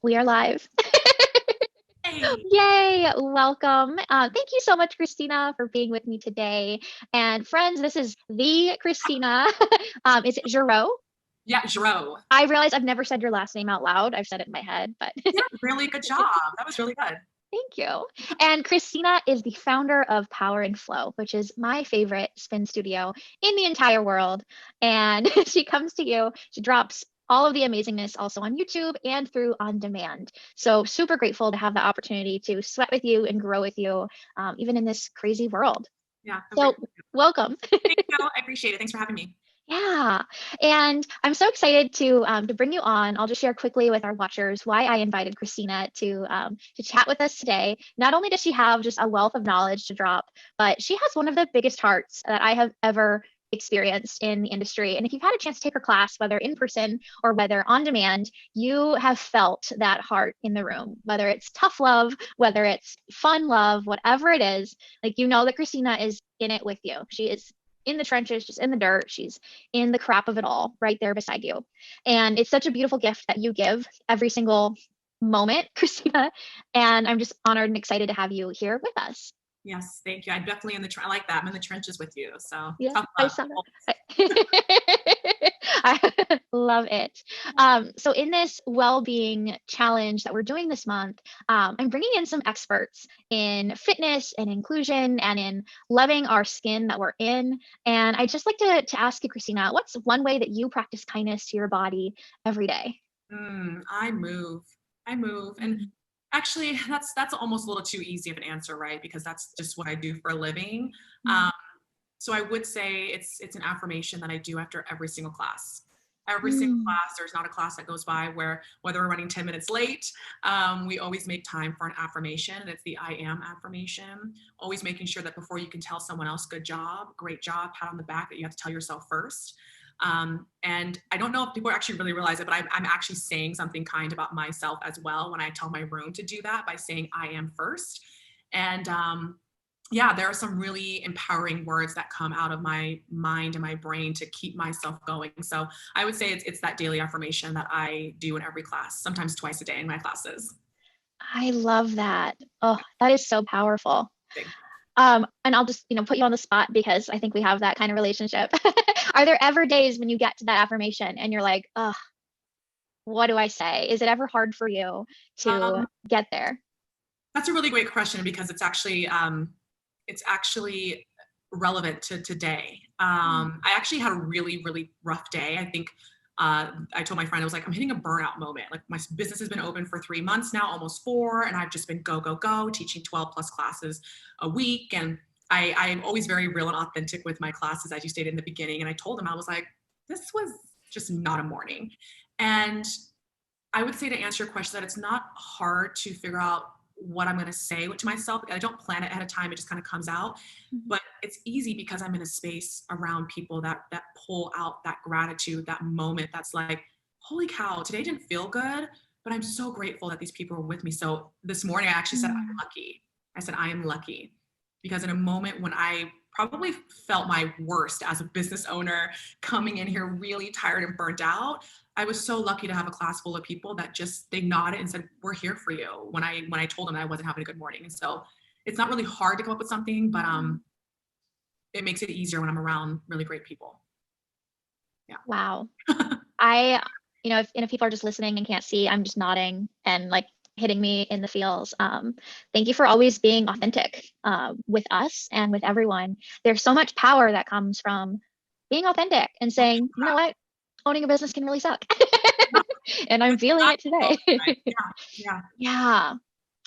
We are live. Hey. Yay! Welcome. Thank you so much, Christina, for being with me today. And friends, this is the Christina. Is it Giroux? Yeah, Dro. I realize I've never said your last name out loud. I've said it in my head, but Yeah, really good job. That was really good. thank you. And Christina is the founder of Power and Flow, which is my favorite spin studio in the entire world. And she comes to you, she drops all of the amazingness also on YouTube and through on demand. So super grateful to have the opportunity to sweat with you and grow with you, even in this crazy world. Yeah, I'm So grateful. welcome. Thank you. I appreciate it. Thanks for having me. Yeah, and I'm so excited to bring you on. I'll just share quickly with our watchers why I invited Christina to chat with us today. Not only does she have just a wealth of knowledge to drop, but she has one of the biggest hearts that I have ever experienced in the industry. And if you've had a chance to take her class, whether in person or whether on demand, you have felt that heart in the room, whether it's tough love, whether it's fun love, whatever it is, like you know that Christina is in it with you. She is in the trenches, just in the dirt. She's in the crap of it all right there beside you. And it's such a beautiful gift that you give every single moment, Christina. And I'm just honored and excited to have you here with us. Yes, thank you. I'm definitely in the I like that. I'm in the trenches with you. So Yeah, tough I love. saw that. I love it. So in this well-being challenge that we're doing this month, I'm bringing in some experts in fitness and inclusion and in loving our skin that we're in. And I'd just like to ask you, Christina, what's one way that you practice kindness to your body every day? I move. I move. And Mm, actually that's almost a little too easy of an answer, right? Because that's just what I do for a living. mm, Um, so I would say it's an affirmation that I do after every single class. Every single mm, class, there's not a class that goes by where whether we're running 10 minutes late, we always make time for an affirmation, and it's the I am affirmation. Always making sure that before you can tell someone else, good job, great job, pat on the back, that you have to tell yourself first. And I don't know if people actually really realize it, but I'm actually saying something kind about myself as well when I tell my room to do that by saying I am first. And yeah, there are some really empowering words that come out of my mind and my brain to keep myself going. So I would say it's that daily affirmation that I do in every class, sometimes twice a day in my classes. I love that. Oh, that is so powerful. Thing. And I'll just, put you on the spot because I think we have that kind of relationship. Are there ever days when you get to that affirmation and you're like, oh, what do I say? Is it ever hard for you to Um, get there? that's a really great question because it's actually relevant to today. Mm, I actually had a really, really rough day. I think I told my friend, I was like, I'm hitting a burnout moment. Like my business has been open for 3 months now, almost four, and I've just been go, go, go, teaching 12 plus classes a week. And I'm always very real and authentic with my classes, as you stated in the beginning. And I told him, I was like, this was just not a morning. And I would say to answer your question that it's not hard to figure out what I'm going to say to myself. I don't plan it ahead of time. It just kind of comes out. mhm, But it's easy because I'm in a space around people that pull out that gratitude, that moment that's like, holy cow, today didn't feel good, but I'm so grateful that these people are with me. So this morning I actually said, I'm mm, lucky. I said, I am lucky. Because in a moment when I probably felt my worst as a business owner, coming in here really tired and burnt out, I was so lucky to have a class full of people that just they nodded and said, "We're here for you." When I told them that I wasn't having a good morning, and so it's not really hard to come up with something, but it makes it easier when I'm around really great people. Yeah. wow. I, if people are just listening and can't see, I'm just nodding and like hitting me in the feels. Thank you for always being authentic with us and with everyone. There's so much power that comes from being authentic and saying, you know what, owning a business can really suck. And I'm feeling it today. Right. Yeah. Yeah. Yeah.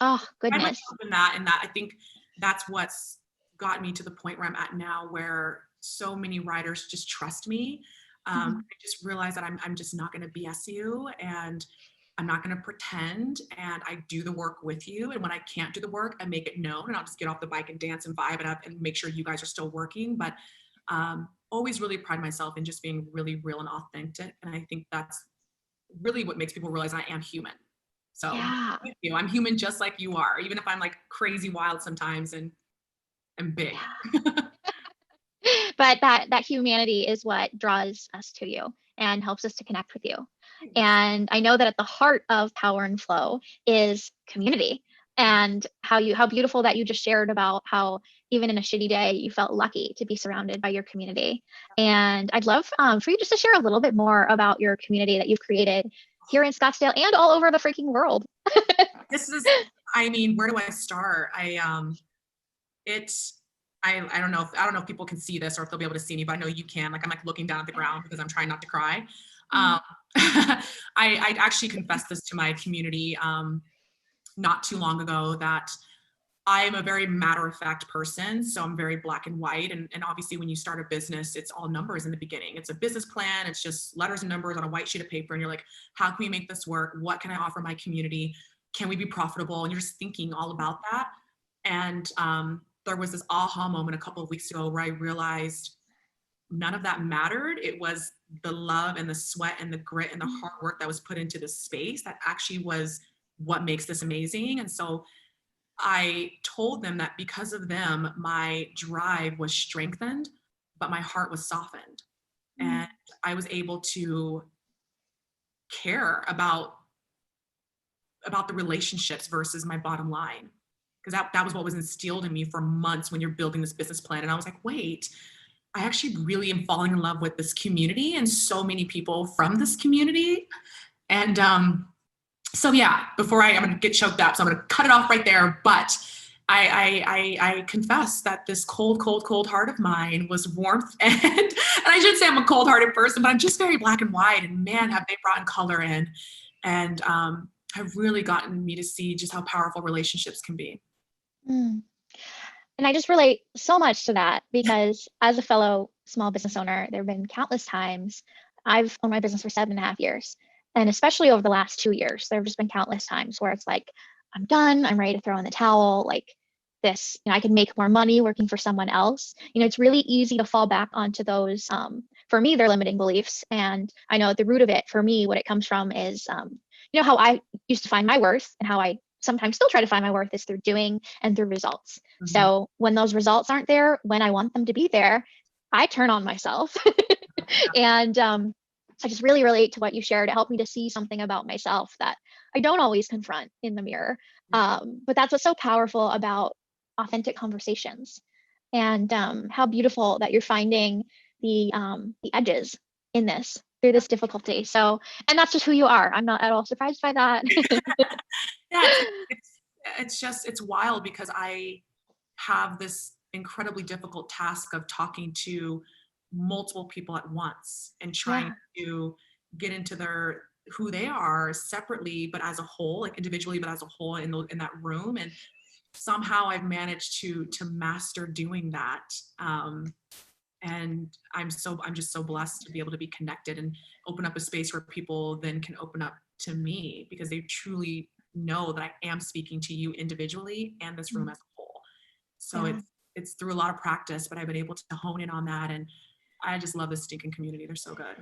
Oh, Pride goodness. myself in that, and that I think that's what's got me to the point where I'm at now, where so many writers just trust me. Mhm. I just realize that I'm just not going to BS you, and I'm not going to pretend, and I do the work with you. And when I can't do the work, I make it known, and I'll just get off the bike and dance and vibe it up and make sure you guys are still working. But always really pride myself in just being really real and authentic. And I think that's really what makes people realize I am human. So Yeah. with you, I'm human just like you are, even if I'm like crazy wild sometimes and big. Yeah. But that humanity is what draws us to you. and helps us to connect with you. And I know that at the heart of Power and Flow is community, and how beautiful that you just shared about how even in a shitty day you felt lucky to be surrounded by your community. And I'd love for you just to share a little bit more about your community that you've created here in Scottsdale and all over the freaking world. This is, I mean, where do I start? I don't know if people can see this or if they'll be able to see me, but I know you can. Like, I'm like looking down at the ground because I'm trying not to cry. I actually confessed this to my community not too long ago, that I'm a very matter-of-fact person. So I'm very black and white. And obviously when you start a business, it's all numbers in the beginning. It's a business plan. It's just letters and numbers on a white sheet of paper. And you're like, how can we make this work? What can I offer my community? Can we be profitable? And you're just thinking all about that. And there was this aha moment a couple of weeks ago where I realized none of that mattered. It was the love and the sweat and the grit and the hard work that was put into this space that actually was what makes this amazing. And so I told them that because of them, my drive was strengthened, but my heart was softened. And I was able to care about the relationships versus my bottom line. Because that was what was instilled in me for months when you're building this business plan. And I was like, wait, I actually really am falling in love with this community and so many people from this community. And so yeah, before I'm going to get choked up, so I'm going to cut it off right there. But I confess that this cold heart of mine was warmth, and I should say I'm a cold-hearted person, but I'm just very black and white. And man, have they brought in color in, and have really gotten me to see just how powerful relationships can be. And I just relate so much to that because as a fellow small business owner, there have been countless times. I've owned my business for 7.5 years. And especially over the last 2 years, there have just been countless times where it's like, I'm done, I'm ready to throw in the towel. Like this, I can make more money working for someone else. It's really easy to fall back onto those, for me, they're limiting beliefs. And I know at the root of it, for me, what it comes from is, how I used to find my worth and how I sometimes still try to find my worth is through doing and through results. So when those results aren't there, when I want them to be there, I turn on myself. And I just really relate to what you shared. It helped me to see something about myself that I don't always confront in the mirror. But that's what's so powerful about authentic conversations, and how beautiful that you're finding the edges in this through this difficulty. So, and that's just who you are. I'm not at all surprised by that. Yeah, it's wild because I have this incredibly difficult task of talking to multiple people at once and trying to get into who they are separately, but as a whole, like individually, but as a whole in that room. And somehow I've managed to master doing that. And I'm just so blessed to be able to be connected and open up a space where people then can open up to me because they truly know that I am speaking to you individually and this room as a whole. So it's through a lot of practice, but I've been able to hone in on that. And I just love this stinking community. They're so good.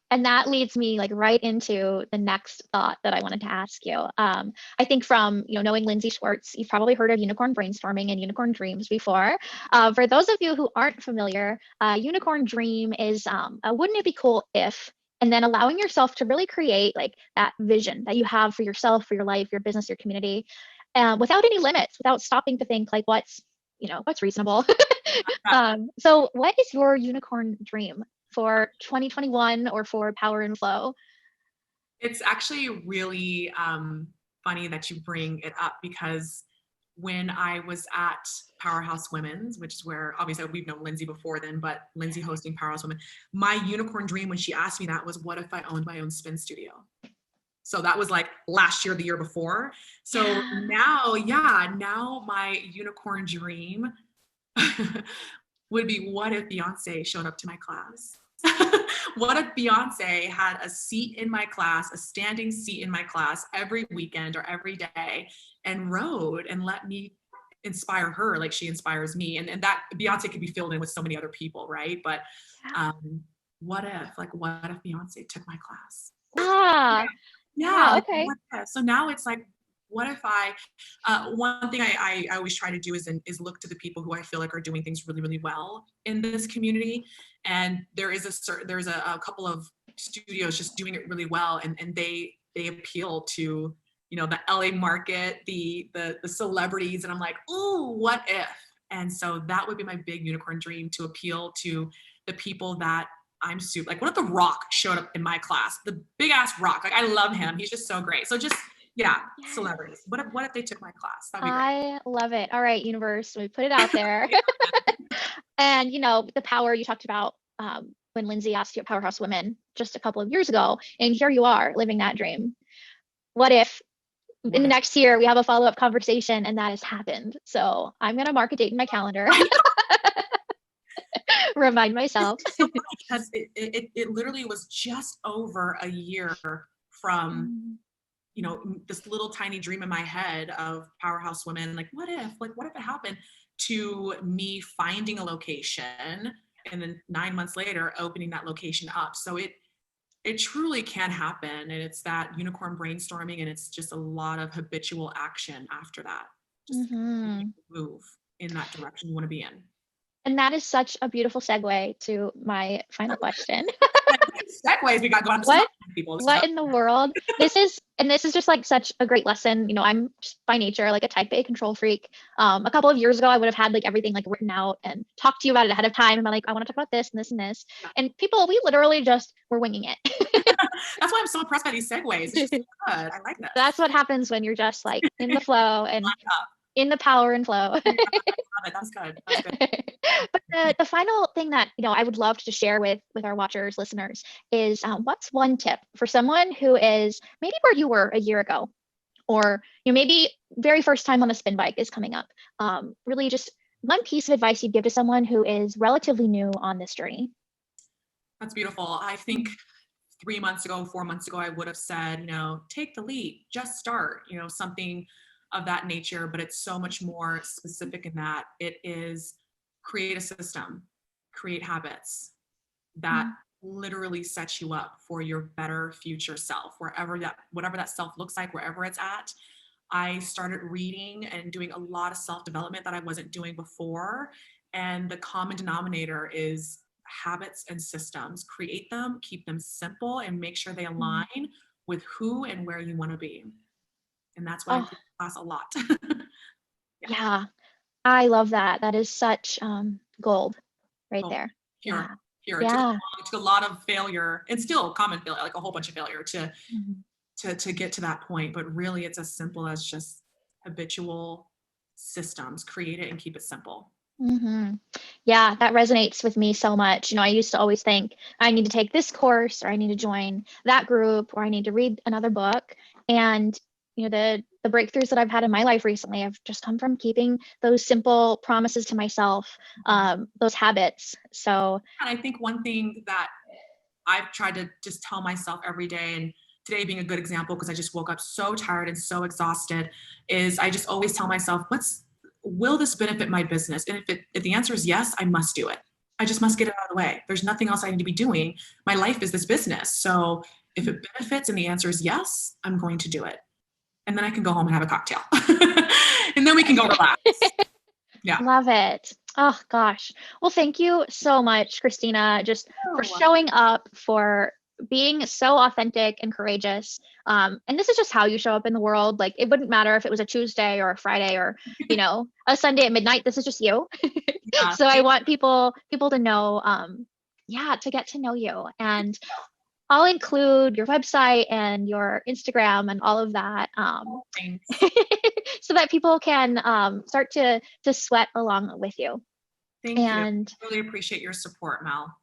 And that leads me like right into the next thought that I wanted to ask you. I think from knowing Lindsay Schwartz, you've probably heard of unicorn brainstorming and unicorn dreams before. For those of you who aren't familiar, unicorn dream is wouldn't it be cool if, and then allowing yourself to really create like that vision that you have for yourself, for your life, your business, your community, without any limits, without stopping to think like what's reasonable. So what is your unicorn dream for 2021 or for Power and Flow? It's actually really funny that you bring it up because when I was at Powerhouse Women's, which is where obviously we've known Lindsay before then, but Lindsay hosting Powerhouse Women, my unicorn dream when she asked me that was, what if I owned my own spin studio? So that was like last year, the year before. So now my unicorn dream would be, what if Beyonce showed up to my class? What if Beyonce had a seat in my class, a standing seat in my class every weekend or every day and rode and let me inspire her like she inspires me? And that Beyonce could be filled in with so many other people, right? But what if Beyonce took my class? Yeah. Yeah. Okay. So now it's like, what if one thing I always try to do is look to the people who I feel like are doing things really, really well in this community. And there's a couple of studios just doing it really well. And they appeal to, the LA market, the celebrities. And I'm like, ooh, what if? And so that would be my big unicorn dream, to appeal to the people that I'm super, like, what if The Rock showed up in my class? The big ass Rock. Like, I love him. He's just so great. So just, yeah, Yes. celebrities. What if they took my class? That'd be great. I love it. All right, universe, we put it out there. And the power you talked about, when Lindsay asked you at Powerhouse Women just a couple of years ago, and here you are living that dream. What if in the next year we have a follow-up conversation and that has happened? So I'm going to mark a date in my calendar. Remind myself. It's so funny because it literally was just over a year from, this little tiny dream in my head of Powerhouse Women. Like, what if it happened, to me finding a location and then 9 months later opening that location up. So it truly can happen. And it's that unicorn brainstorming, and it's just a lot of habitual action after that. Just move in that direction you want to be in. And that is such a beautiful segue to my final question. Segues we got going. What in the world? This is just like such a great lesson. I'm just by nature like a type A control freak. A couple of years ago, I would have had like everything like written out and talked to you about it ahead of time. And I'm like, I want to talk about this and this and this. And we literally just were winging it. That's why I'm so impressed by these segues. It's just good. I like that. That's what happens when you're just like in the flow and in the power and flow. That's good. That's good. But the final thing that I would love to share with our watchers, listeners, is what's one tip for someone who is maybe where you were a year ago, or maybe very first time on the spin bike is coming up. Really, just one piece of advice you'd give to someone who is relatively new on this journey. That's beautiful. I think 3 months ago, 4 months ago, I would have said, take the leap, just start, something of that nature. But it's so much more specific in that it is create a system, create habits that literally set you up for your better future self, whatever that self looks like, wherever it's at. I started reading and doing a lot of self-development that I wasn't doing before. And the common denominator is habits and systems. Create them, keep them simple, and make sure they align with who and where you want to be. And that's why I teach class a lot. Yeah, I love that. That is such gold right there. Pure. Yeah. It took a lot of failure, and still common failure, like a whole bunch of failure to get to that point. But really, it's as simple as just habitual systems. Create it and keep it simple. Yeah, that resonates with me so much. I used to always think I need to take this course, or I need to join that group, or I need to read another book. And the breakthroughs that I've had in my life recently have just come from keeping those simple promises to myself, those habits. So, and I think one thing that I've tried to just tell myself every day, and today being a good example because I just woke up so tired and so exhausted, is I just always tell myself, will this benefit my business? And if the answer is yes, I must do it. I just must get it out of the way. There's nothing else I need to be doing. My life is this business. So if it benefits and the answer is yes, I'm going to do it. And then I can go home and have a cocktail. And then we can go relax. Yeah. Love it. Oh gosh. Well, thank you so much, Kristina, just for showing up, for being so authentic and courageous. And this is just how you show up in the world. Like, it wouldn't matter if it was a Tuesday or a Friday or, a Sunday at midnight. This is just you. Yeah. So I want people to know, to get to know you. And I'll include your website and your Instagram and all of that, so that people can start to sweat along with you. Thank you. I really appreciate your support, Mel.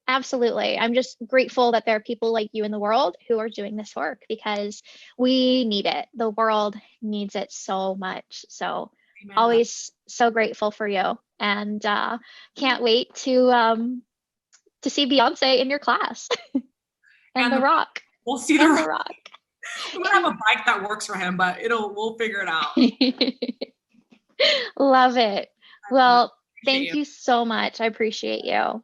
Absolutely. I'm just grateful that there are people like you in the world who are doing this work, because we need it. The world needs it so much. So Amen. Always so grateful for you, and can't wait to see Beyonce in your class. And The Rock. We'll see The Rock. We might have a bike that works for him, but we'll figure it out. Love it. Well, thank you so much. I appreciate you.